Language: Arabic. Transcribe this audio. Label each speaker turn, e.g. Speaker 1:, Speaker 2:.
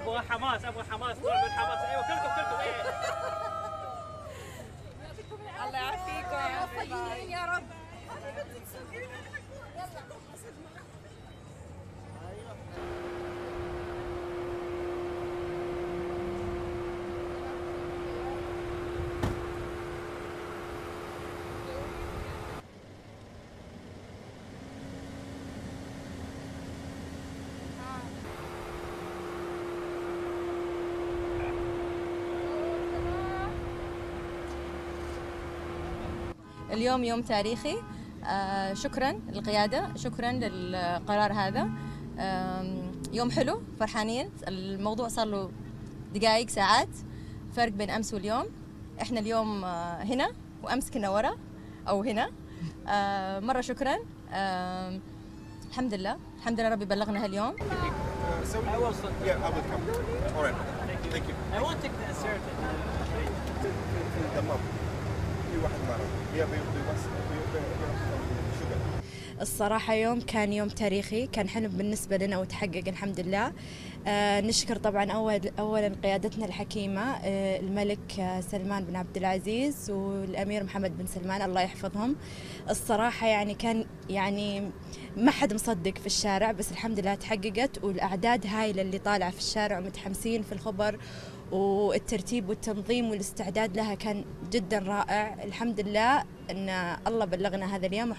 Speaker 1: ابغى حماس ابغى حماس نعمل حماس. ايوه كلكم ايه.
Speaker 2: الله يعافيكم
Speaker 3: موفقين يا رب.
Speaker 4: اليوم يوم تاريخي. شكرا للقيادة، شكرا للقرار هذا. يوم حلو، فرحانين. الموضوع صار له دقائق ساعات فرق بين أمس واليوم. إحنا اليوم هنا وأمس كنا ورا أو هنا. مرة شكرا. الحمد لله الحمد لله ربي بلغنا هاليوم.
Speaker 5: الصراحة يوم كان يوم تاريخي، كان حلم بالنسبة لنا وتحقق الحمد لله. نشكر طبعا أولا قيادتنا الحكيمة، الملك سلمان بن عبد العزيز والأمير محمد بن سلمان الله يحفظهم. الصراحة يعني كان يعني ما حد مصدق في الشارع، بس الحمد لله تحققت، والأعداد هايلة اللي طالعة في الشارع ومتحمسين في الخبر، والترتيب والتنظيم والاستعداد لها كان جدا رائع. الحمد لله أن الله بلغنا هذا اليوم.